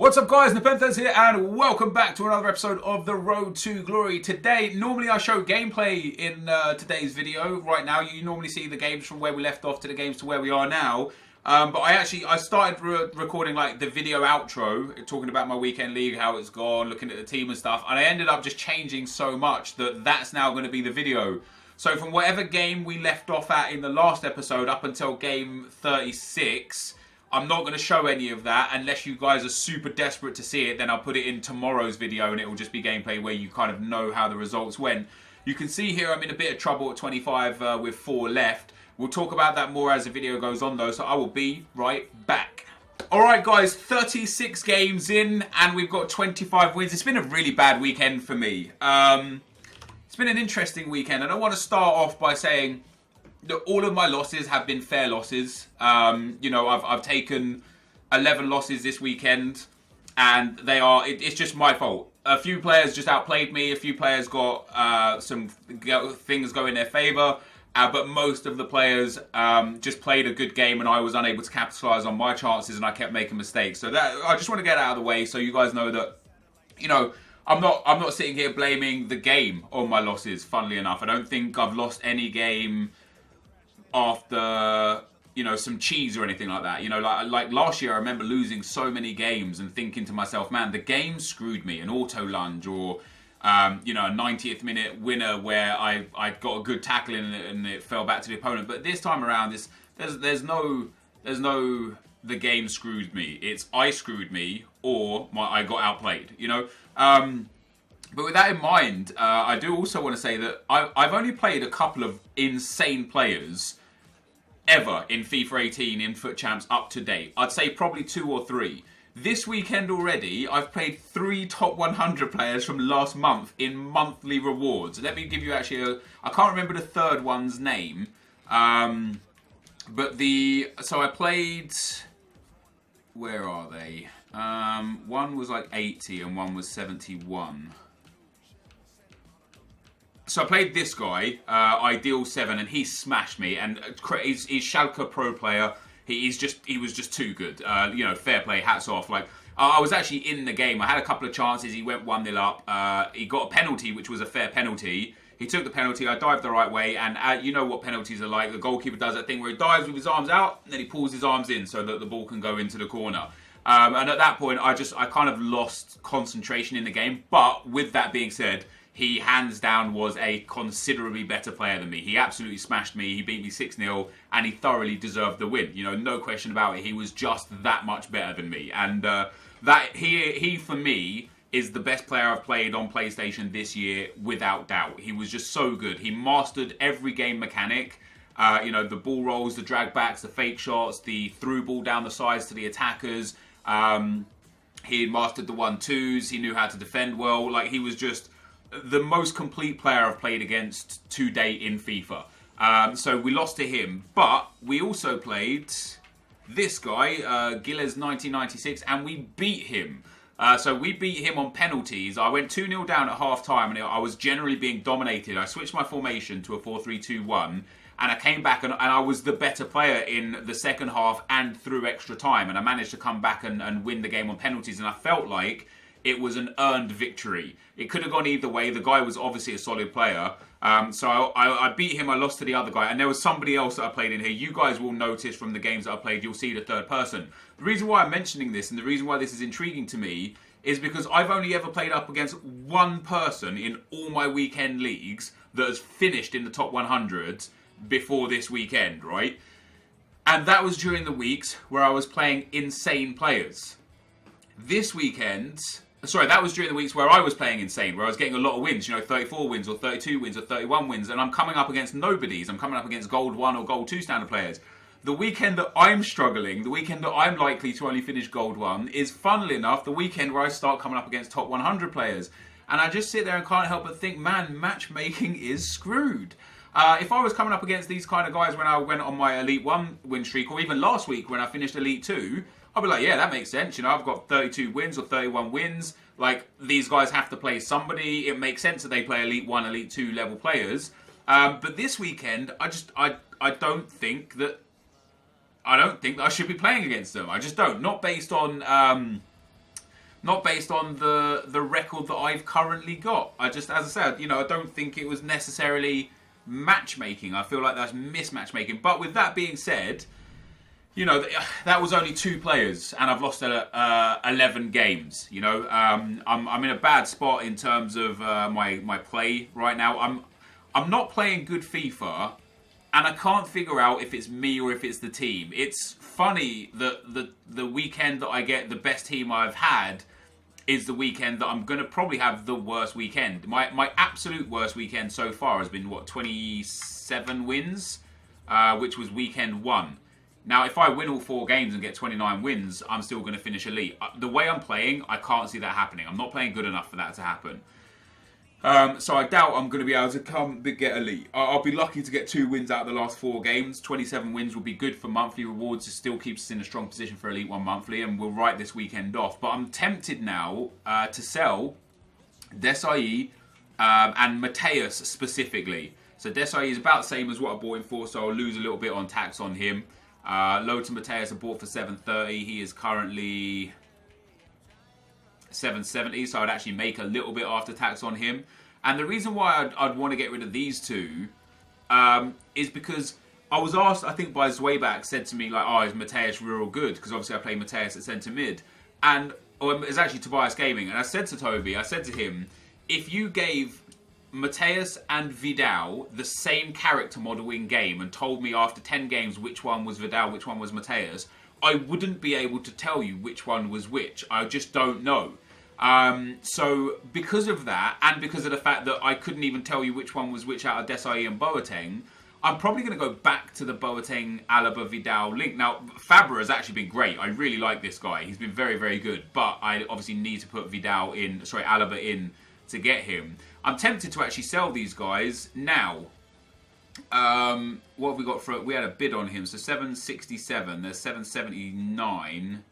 What's up guys, NepentheZ here and welcome back to another episode of The Road to Glory. Today, normally I show gameplay in today's video. Right now you normally see the games from where we left off to the games to where we are now. But I started recording like the video outro, talking about my weekend league, how it's gone, looking at the team and stuff. And I ended up just changing so much that that's now going to be the video. So from whatever game we left off at in the last episode up until game 36... I'm not going to show any of that unless you guys are super desperate to see it. Then I'll put it in tomorrow's video and it will just be gameplay where you kind of know how the results went. You can see here I'm in a bit of trouble at 25 with 4 left. We'll talk about that more as the video goes on though, so I will be right back. Alright guys, 36 games in and we've got 25 wins. It's been a really bad weekend for me. It's been an interesting weekend and I want to start off by saying all of my losses have been fair losses. You know, I've taken 11 losses this weekend, and it's just my fault. A few players just outplayed me. A few players got some things go in their favour, but most of the players just played a good game, and I was unable to capitalise on my chances, and I kept making mistakes. So that I just want to get out of the way, so you guys know that, you know, I'm not sitting here blaming the game on my losses. Funnily enough, I don't think I've lost any game after, you know, some cheese or anything like that. You know, like last year I remember losing so many games and thinking to myself, man, the game screwed me. An auto lunge or, you know, a 90th minute winner where I got a good tackle in and it fell back to the opponent. But this time around, there's no the game screwed me. It's I screwed me or I got outplayed, you know. But with that in mind, I do also want to say that I've only played a couple of insane players ever in FIFA 18 in Foot Champs up to date. I'd say probably 2 or 3. This weekend already, I've played 3 top 100 players from last month in monthly rewards. Let me give you actually I can't remember the third one's name. So I played, where are they? One was like 80 and one was 71. So I played this guy, Ideal 7, and he smashed me. And he's Schalke pro player. He was just too good. You know, fair play, hats off. Like I was actually in the game. I had a couple of chances. He went 1-0 up. He got a penalty, which was a fair penalty. He took the penalty. I dived the right way, and you know what penalties are like. The goalkeeper does that thing where he dives with his arms out, and then he pulls his arms in so that the ball can go into the corner. And at that point, I kind of lost concentration in the game. But with that being said, he hands down was a considerably better player than me. He absolutely smashed me. He beat me 6-0 and he thoroughly deserved the win. You know, no question about it. He was just that much better than me. And he for me is the best player I've played on PlayStation this year without doubt. He was just so good. He mastered every game mechanic. You know, the ball rolls, the drag backs, the fake shots, the through ball down the sides to the attackers. He mastered the 1-2s. He knew how to defend well. Like, he was just the most complete player I've played against to date in FIFA. So we lost to him, but we also played this guy, Gilles 1996, and we beat him. So we beat him on penalties. I went 2-0 down at half time and I was generally being dominated. I switched my formation to a 4-3-2-1 and I came back and I was the better player in the second half and through extra time, and I managed to come back and win the game on penalties, and I felt like it was an earned victory. It could have gone either way. The guy was obviously a solid player. So I beat him, I lost to the other guy, and there was somebody else that I played in here. You guys will notice from the games that I played, you'll see the third person. The reason why I'm mentioning this, and the reason why this is intriguing to me, is because I've only ever played up against one person in all my weekend leagues that has finished in the top 100 before this weekend, right? And that was during the weeks where I was playing insane players. This weekend... Sorry, that was during the weeks where I was playing insane, where I was getting a lot of wins, you know, 34 wins or 32 wins or 31 wins, and I'm coming up against nobodies. I'm coming up against Gold 1 or Gold 2 standard players. The weekend that I'm struggling, the weekend that I'm likely to only finish Gold 1, is, funnily enough, the weekend where I start coming up against top 100 players. And I just sit there and can't help but think, man, matchmaking is screwed. If I was coming up against these kind of guys when I went on my Elite 1 win streak, or even last week when I finished Elite 2, I'll be like, yeah, that makes sense. You know, I've got 32 wins or 31 wins. Like, these guys have to play somebody. It makes sense that they play Elite 1, Elite 2 level players. But this weekend, I don't think that I should be playing against them. I just don't. Not based on Not based on the record that I've currently got. As I said, I don't think it was necessarily matchmaking. I feel like that's mismatchmaking. But with that being said, that was only 2 players, and I've lost 11 games. I'm in a bad spot in terms of my play right now. I'm not playing good FIFA, and I can't figure out if it's me or if it's the team. It's funny that the weekend that I get the best team I've had is the weekend that I'm going to probably have the worst weekend. My absolute worst weekend so far has been, 27 wins, which was weekend 1. Now, if I win all 4 games and get 29 wins, I'm still going to finish elite. The way I'm playing, I can't see that happening. I'm not playing good enough for that to happen. So I doubt I'm going to be able to get elite. I'll be lucky to get 2 wins out of the last 4 games. 27 wins will be good for monthly rewards. It still keeps us in a strong position for Elite 1 monthly, and we'll write this weekend off. But I'm tempted now to sell Desai and Mateus specifically. So Desai is about the same as what I bought him for, so I'll lose a little bit on tax on him. Loads of Mateus I bought for 730. He is currently 770, so I'd actually make a little bit after tax on him. And the reason why I'd want to get rid of these 2 is because I was asked, I think by Zwayback said to me, is Mateus real good? Because obviously I play Mateus at centre mid. And it's actually Tobias Gaming. And I said to Toby, I said to him, if you gave Mateus and Vidal the same character model in game and told me after 10 games which one was Vidal, which one was Mateus, I wouldn't be able to tell you which one was which. I just don't know. So because of that, and because of the fact that I couldn't even tell you which one was which out of Desai and Boateng, I'm probably going to go back to the Boateng, Alaba, Vidal link. Now, Fabra has actually been great. I really like this guy. He's been very, very good. But I obviously need to put Alaba in to get him. I'm tempted to actually sell these guys now. What have we got for? We had a bid on him, so 767. There's 779,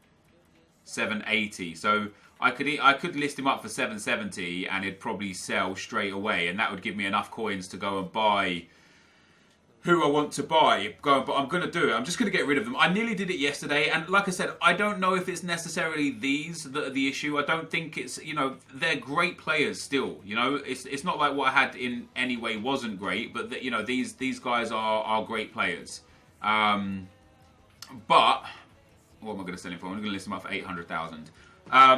780. So I could list him up for 770, and it'd probably sell straight away, and that would give me enough coins to go and buy who I want to buy. But I'm going to do it. I'm just going to get rid of them. I nearly did it yesterday, and like I said, I don't know if it's necessarily these that are the issue. I don't think it's, they're great players still. It's not like what I had in any way wasn't great, but these guys are great players. But what am I going to sell him for? I'm going to list him up for 800,000.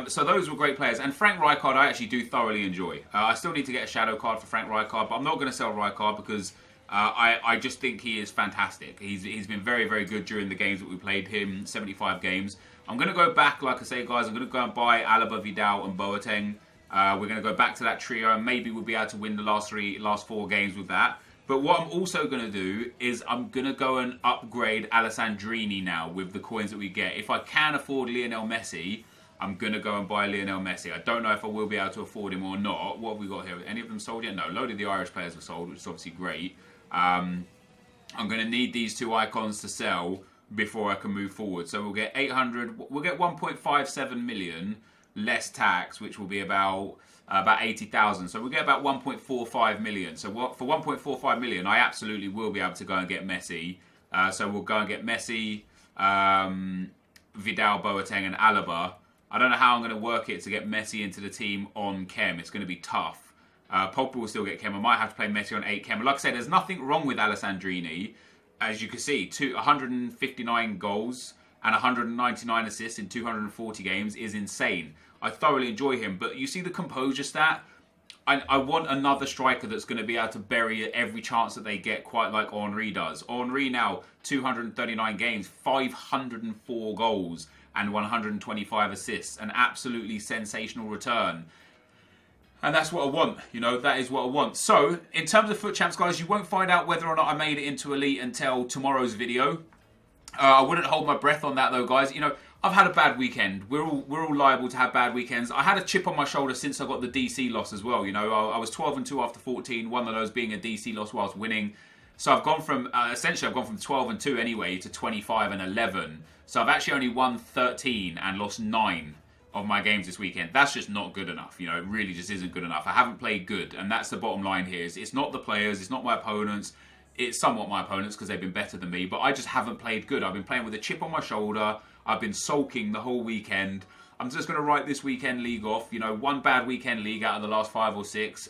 So those were great players. And Frank Rijkaard I actually do thoroughly enjoy. I still need to get a shadow card for Frank Rijkaard, but I'm not going to sell Rijkaard because I just think he is fantastic. He's been very, very good during the games that we played him, 75 games. I'm going to go back, like I say, guys, I'm going to go and buy Alaba, Vidal and Boateng. We're going to go back to that trio, and maybe we'll be able to win the last 4 games with that. But what I'm also going to do is I'm going to go and upgrade Alessandrini now with the coins that we get. If I can afford Lionel Messi, I'm going to go and buy Lionel Messi. I don't know if I will be able to afford him or not. What have we got here? Any of them sold yet? No, a load of the Irish players are sold, which is obviously great. I'm going to need these 2 icons to sell before I can move forward. So we'll get 800, we'll get 1.57 million less tax, which will be about 80,000. So we'll get about 1.45 million. So for 1.45 million, I absolutely will be able to go and get Messi. So we'll go and get Messi, Vidal, Boateng and Alaba. I don't know how I'm going to work it to get Messi into the team on Chem. It's going to be tough. Pogba will still get Chem. I might have to play Messi on 8 Chem. Like I said, there's nothing wrong with Alessandrini. As you can see, 159 goals and 199 assists in 240 games is insane. I thoroughly enjoy him. But you see the composure stat? I want another striker that's going to be able to bury every chance that they get, quite like Henry does. Henry now, 239 games, 504 goals and 125 assists. An absolutely sensational return. And that's what I want, that is what I want. So, in terms of Foot Champs, guys, you won't find out whether or not I made it into Elite until tomorrow's video. I wouldn't hold my breath on that, though, guys. I've had a bad weekend. We're all liable to have bad weekends. I had a chip on my shoulder since I got the DC loss as well. I was 12-2 after 14, one of those being a DC loss whilst winning. So I've gone from, essentially, I've gone from 12-2 anyway to 25-11. So I've actually only won 13 and lost 9 of my games this weekend. That's just not good enough. It really just isn't good enough. I haven't played good, and that's the bottom line here. It's not the players, it's not my opponents. It's somewhat my opponents because they've been better than me, but I just haven't played good. I've been playing with a chip on my shoulder. I've been sulking the whole weekend. I'm just going to write this weekend league off. You know, one bad weekend league out of the last 5 or 6.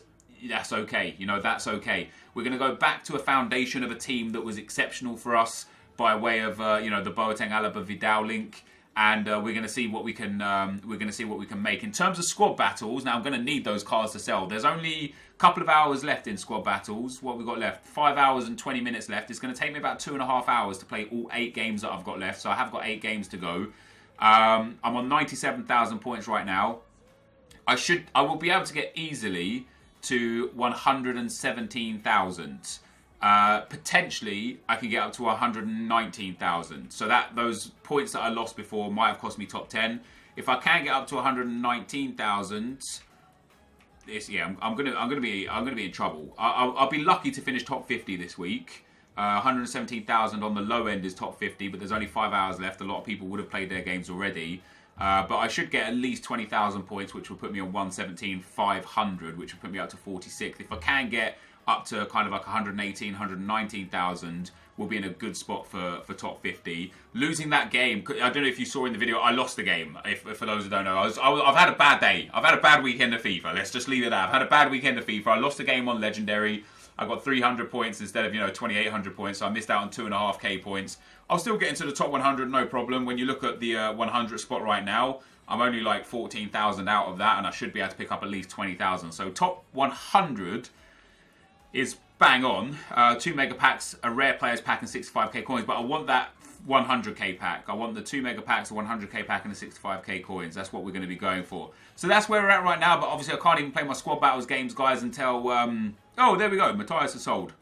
That's okay. You know, that's okay. We're going to go back to a foundation of a team that was exceptional for us by way of you know, the Boateng, Alaba, Vidal link, and we're going to see what we can make in terms of squad battles. Now I'm going to need those cards to sell. There's only a couple of hours left in squad battles. What have we got left? 5 hours and 20 minutes left. It's going to take me about 2.5 hours to play all 8 games that I've got left. So I have got 8 games to go. I'm on 97,000 points right now. I will be able to get easily to 117,000. Potentially, I can get up to 119,000. So those points that I lost before might have cost me top 10. If I can get up to 119,000, I'm gonna be in trouble. I'll be lucky to finish top 50 this week. 117,000 on the low end is top 50, but there's only 5 hours left. A lot of people would have played their games already. But I should get at least 20,000 points, which will put me on 117,500, which will put me up to 46. If I can get up to kind of like 118, 119,000, we'll be in a good spot for top 50. Losing that game, I don't know if you saw in the video, I lost the game. If for those who don't know, I've had a bad day. I've had a bad weekend of FIFA. Let's just leave it at that. I've had a bad weekend of FIFA. I lost a game on Legendary. I got 300 points instead of, 2,800 points. So I missed out on 2.5k points. I'll still get into the top 100, no problem. When you look at the 100 spot right now, I'm only like 14,000 out of that, and I should be able to pick up at least 20,000. So top 100 is bang on. 2 mega packs, a rare players pack, and 65k coins. But I want that 100k pack. I want the 2 mega packs, a 100k pack, and the 65k coins. That's what we're going to be going for. So that's where we're at right now. But obviously, I can't even play my squad battles games, guys, until oh, there we go. Matthias is sold.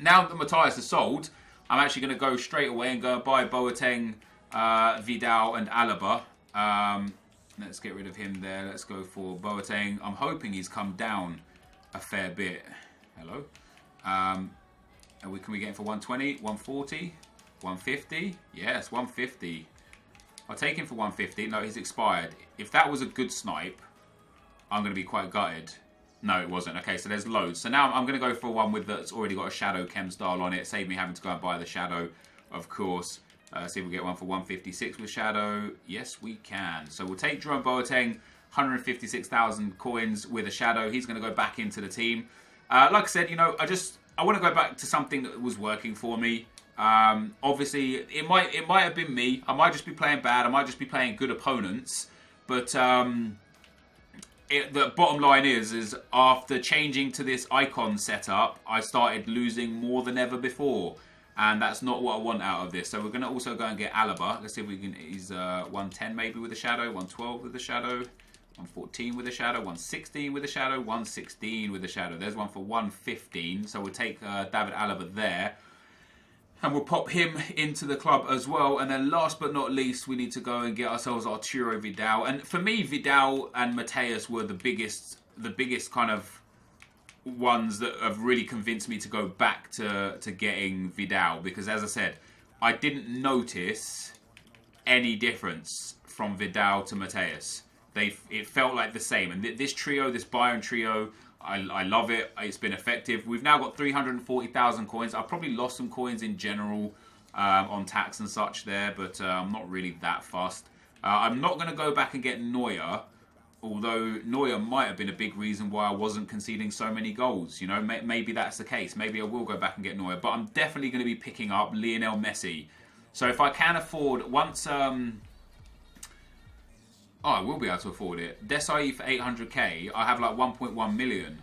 Now that Matthias is sold, I'm actually going to go straight away and go and buy Boateng, Vidal, and Alaba. Let's get rid of him there. Let's go for Boateng. I'm hoping he's come down a fair bit. Hello. Can we get him for 120, 140, 150? Yes, 150. I'll take him for 150. No, he's expired. If that was a good snipe, I'm going to be quite gutted. No, it wasn't. Okay, so there's loads. So now I'm going to go for one that's already got a Shadow Chem style on it. Save me having to go and buy the Shadow, of course. See if we get one for 156 with Shadow. Yes, we can. So we'll take Jerome Boateng, 156,000 coins with a Shadow. He's going to go back into the team. Like I said, I want to go back to something that was working for me. Obviously, it might have been me. I might just be playing bad. I might just be playing good opponents. But the bottom line is after changing to this icon setup, I started losing more than ever before. And that's not what I want out of this. So we're going to also go and get Alaba. Let's see if we can... He's 110 maybe with a Shadow, 112 with a Shadow, 114 with a Shadow, 116 with a Shadow, 116 with a Shadow. There's one for 115. So we'll take David Alaba there. And we'll pop him into the club as well. And then last but not least, we need to go and get ourselves Arturo Vidal. And for me, Vidal and Matthias were the biggest kind of ones that have really convinced me to go back to getting Vidal. Because as I said, I didn't notice any difference from Vidal to Matthias. It felt like the same. And this trio, this Bayern trio, I love it. It's been effective. We've now got 340,000 coins. I've probably lost some coins in general on tax and such there, but I'm not really that fussed. I'm not going to go back and get Neuer, although Neuer might have been a big reason why I wasn't conceding so many goals. Maybe that's the case. Maybe I will go back and get Neuer, but I'm definitely going to be picking up Lionel Messi. So if I can afford once... I will be able to afford it. Desai for 800k. I have like 1.1 million.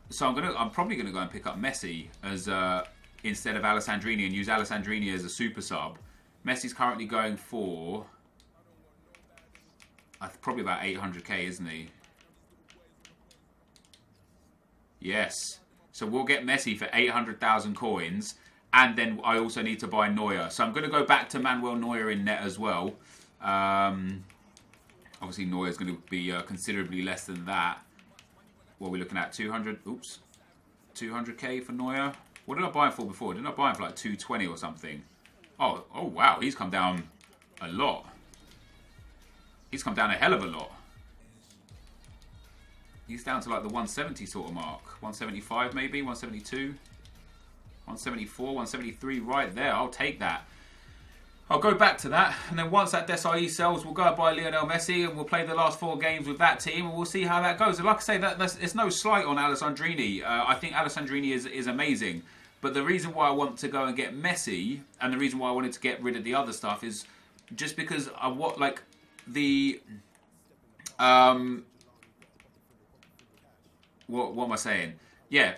So I'm probably gonna go and pick up Messi as instead of Alessandrini and use Alessandrini as a super sub. Messi's currently going for probably about 800k, isn't he? Yes. So we'll get Messi for 800,000 coins, and then I also need to buy Neuer. So I'm gonna go back to Manuel Neuer in net as well. Obviously Neuer is going to be considerably less than that. What are we looking at? 200k for Neuer. What did I buy him for before? Didn't I buy him for like 220 or something? Oh wow, he's come down a lot. He's come down a hell of a lot. He's down to like the 170 sort of mark. 175 maybe, 172, 174, 173 right there. I'll take that. I'll go back to that, and then once that Desai sells, we'll go and buy Lionel Messi, and we'll play the last 4 games with that team, and we'll see how that goes. And like I say, it's no slight on Alessandrini. I think Alessandrini is amazing, but the reason why I want to go and get Messi, and the reason why I wanted to get rid of the other stuff, is just because I want, like, the what am I saying? Yeah,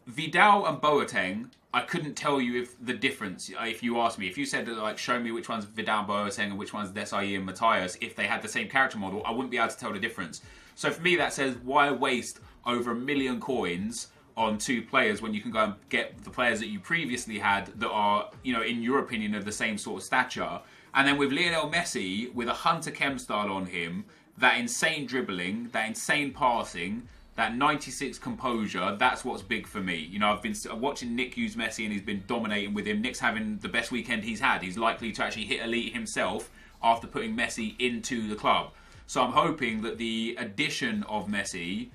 Vidal and Boateng, I couldn't tell you if the difference, if you asked me. If you said, like, show me which one's Vidal and Boateng and which one's Desai and Matthias, if they had the same character model, I wouldn't be able to tell the difference. So for me, that says, why waste over 1 million coins on 2 players when you can go and get the players that you previously had that are, you know, in your opinion, of the same sort of stature. And then with Lionel Messi, with a Hunter Chem style on him, that insane dribbling, that insane passing, that 96 composure, that's what's big for me. You know, I've been watching Nick use Messi and he's been dominating with him. Nick's having the best weekend he's had. He's likely to actually hit elite himself after putting Messi into the club. So I'm hoping that the addition of Messi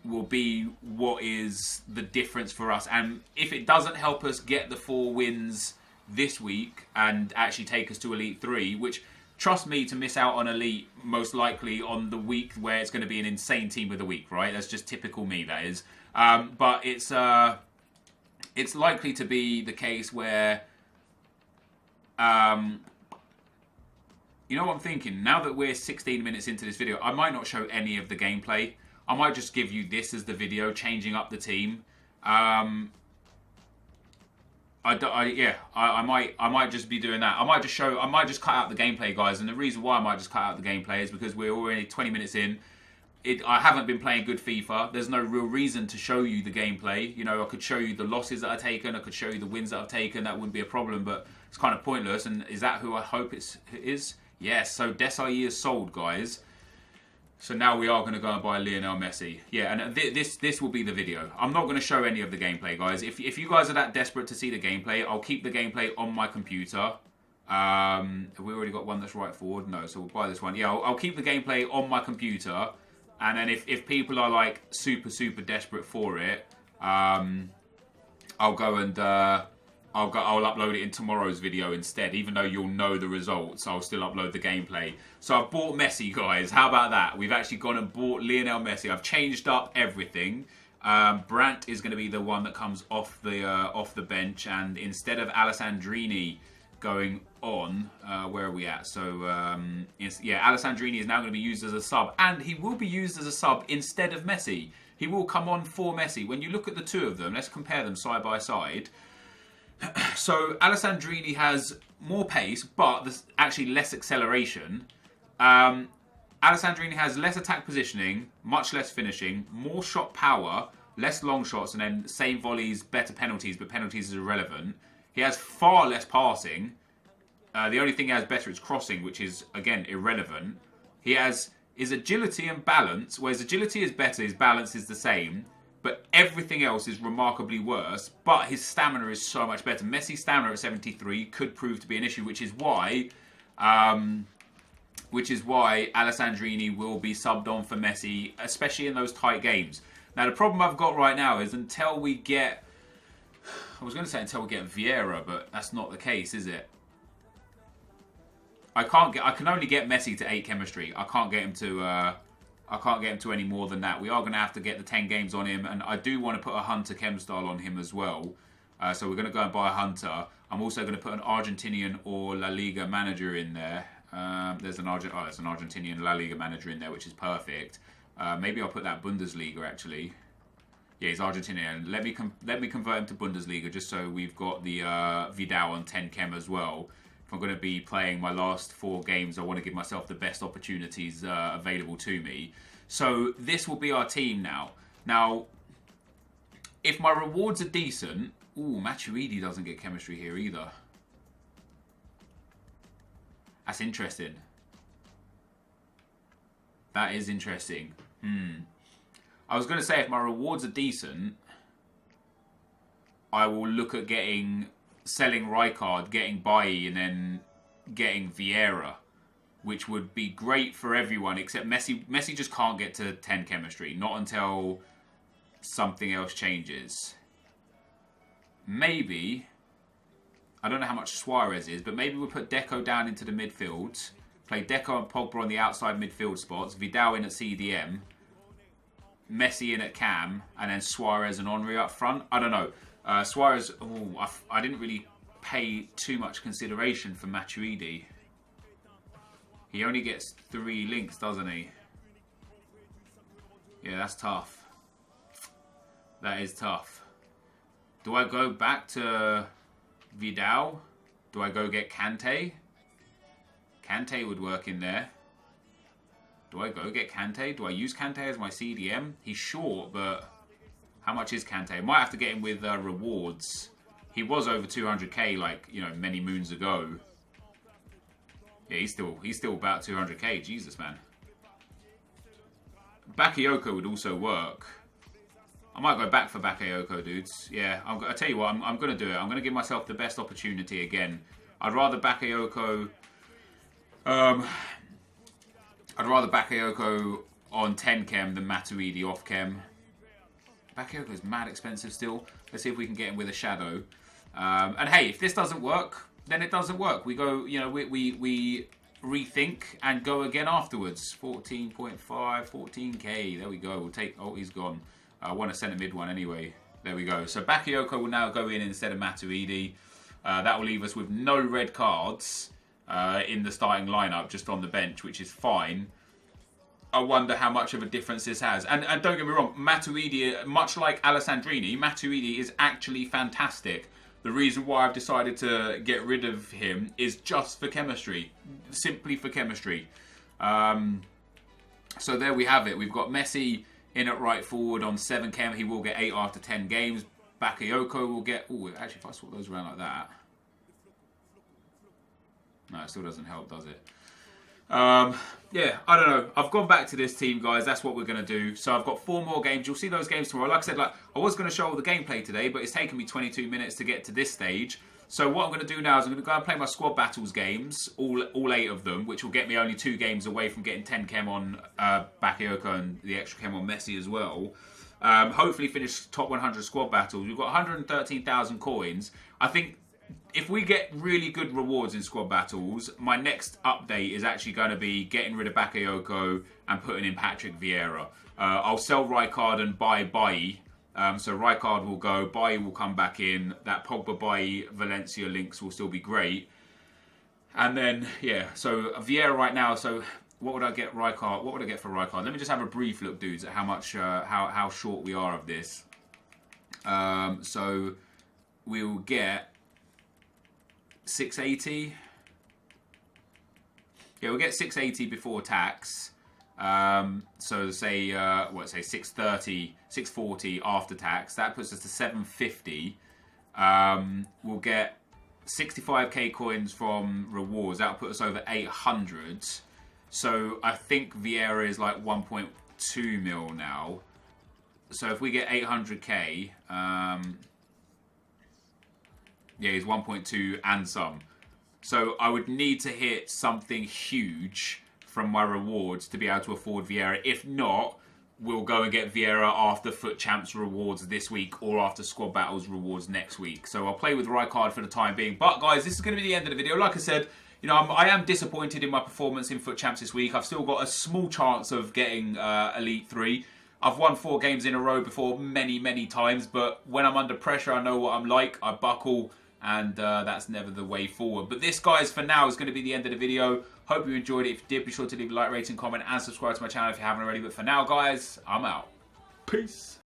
will be what is the difference for us. And if it doesn't help us get the 4 wins this week and actually take us to Elite 3, which, trust me, to miss out on Elite most likely on the week where it's going to be an insane team of the week, right? That's just typical me, that is. But it's likely to be the case where, you know what I'm thinking? Now that we're 16 minutes into this video, I might not show any of the gameplay. I might just give you this as the video, changing up the team. I might just be doing that. I might just cut out the gameplay, guys. And the reason why I might just cut out the gameplay is because we're already 20 minutes in. I haven't been playing good FIFA. There's no real reason to show you the gameplay. You know, I could show you the losses that I've taken. I could show you the wins that I've taken. That wouldn't be a problem, but it's kind of pointless. And is that who I hope it is? Yes. So Desai is sold, guys. So now we are going to go and buy Lionel Messi. Yeah, and this will be the video. I'm not going to show any of the gameplay, guys. If you guys are that desperate to see the gameplay, I'll keep the gameplay on my computer. Have we already got one that's right forward? No, so we'll buy this one. Yeah, I'll keep the gameplay on my computer. And then if people are, like, super desperate for it, I'll go and I'll upload it in tomorrow's video instead. Even though you'll know the results, I'll still upload the gameplay. So I've bought Messi, guys. How about that? We've actually gone and bought Lionel Messi. I've changed up everything. Brandt is going to be the one that comes off the bench, and instead of Alessandrini going on, where are we at? So yeah, Alessandrini is now going to be used as a sub, and he will be used as a sub instead of Messi. He will come on for Messi. When you look at the two of them, let's compare them side by side. So Alessandrini has more pace, but there's actually less acceleration. Alessandrini has less attack positioning, much less finishing, more shot power, less long shots, and then same volleys, better penalties, but penalties is irrelevant. He has far less passing. The only thing he has better is crossing, which is, again, irrelevant. He has his agility and balance, whereas agility is better, his balance is the same. But everything else is remarkably worse. But his stamina is so much better. Messi's stamina at 73 could prove to be an issue, which is why Alessandrini will be subbed on for Messi, especially in those tight games. Now, the problem I've got right now is until we get Vieira, but that's not the case, is it? I can only get Messi to 8 chemistry. I can't get him to any more than that. We are going to have to get the 10 games on him, and I do want to put a Hunter Chem style on him as well. So we're going to go and buy a Hunter. I'm also going to put an Argentinian or La Liga manager in there. There's an Argentinian La Liga manager in there, which is perfect. Maybe I'll put that Bundesliga, actually. Yeah, he's Argentinian. Let me convert him to Bundesliga, just so we've got the Vidal on 10 Chem as well. If I'm going to be playing my last 4 games, I want to give myself the best opportunities available to me. So this will be our team now. Now, if my rewards are decent... Ooh, Matuidi doesn't get chemistry here either. That's interesting. That is interesting. I was going to say, if my rewards are decent, I will look at selling Rijkaard, getting Bailly, and then getting Vieira, which would be great for everyone except Messi. Messi just can't get to 10 chemistry, not until something else changes. Maybe I don't know how much Suarez is, but maybe we'll put Deco down into the midfield. Play Deco and Pogba on the outside midfield spots. Vidal in at CDM. Messi in at Cam. And then Suarez and Henry up front. I don't know. Suarez, I didn't really pay too much consideration for Matuidi. He only gets 3 links, doesn't he? Yeah, that's tough. That is tough. Do I go back to Vidal? Do I go get Kante? Kante would work in there. Do I go get Kante? Do I use Kante as my CDM? He's short, but how much is Kante? I might have to get him with rewards. He was over 200k, like, you know, many moons ago. Yeah, he's still about 200k. Jesus, man. Bakayoko would also work. I might go back for Bakayoko, dudes. Yeah, I'll tell you what, I'm going to do it. I'm going to give myself the best opportunity again. I'd rather Bakayoko... I'd rather Bakayoko on 10 chem than Matuidi off chem. Bakayoko is mad expensive still. Let's see if we can get him with a shadow. And hey, if this doesn't work, then it doesn't work. We go, you know, we rethink and go again afterwards. 14.5, 14k. There we go. We'll take... Oh, he's gone. I want a centre mid one anyway. There we go. So Bakayoko will now go in instead of Matuidi. That will leave us with no red cards in the starting lineup, just on the bench, which is fine. I wonder how much of a difference this has. And don't get me wrong, Matuidi, much like Alessandrini, Matuidi is actually fantastic. The reason why I've decided to get rid of him is just for chemistry. Simply for chemistry. So there we have it. We've got Messi in at right forward on 7 chem. He will get 8 after 10 games. Bakayoko will get... Oh, actually, if I swap those around like that... No, it still doesn't help, does it? Yeah, I don't know. I've gone back to this team, guys. That's what we're going to do. So I've got 4 more games. You'll see those games tomorrow. Like I said, I was going to show all the gameplay today, but it's taken me 22 minutes to get to this stage. So what I'm going to do now is I'm going to go and play my squad battles games, all 8 of them, which will get me only 2 games away from getting 10 chem on Bakayoko and the extra chem on Messi as well. Hopefully finish top 100 squad battles. We've got 113,000 coins. I think if we get really good rewards in squad battles, my next update is actually going to be getting rid of Bakayoko and putting in Patrick Vieira. I'll sell Rijkaard and buy Bailly. So Rijkaard will go, Bailly will come back in. That Pogba Bailly Valencia links will still be great. And then, yeah, so Vieira right now. So what would I get Rijkaard? What would I get for Rijkaard? Let me just have a brief look, dudes, at how much, how short we are of this. So we'll get 680. Yeah, we'll get 680 before tax. So say 630, 640 after tax. That puts us to 750. We'll get 65k coins from rewards. That'll put us over 800. So I think Vieira is like 1.2 mil now. So if we get 800k, yeah, he's 1.2 and some. So I would need to hit something huge from my rewards to be able to afford Vieira. If not, we'll go and get Vieira after Foot Champs rewards this week or after Squad Battles rewards next week. So I'll play with Rijkaard for the time being. But guys, this is going to be the end of the video. Like I said, you know, I am disappointed in my performance in Foot Champs this week. I've still got a small chance of getting Elite 3. I've won 4 games in a row before many times. But when I'm under pressure, I know what I'm like. I buckle. And that's never the way forward. But this, guys, for now is going to be the end of the video. Hope you enjoyed it. If you did, be sure to leave a like, rating, comment, and subscribe to my channel if you haven't already. But for now, guys, I'm out. Peace.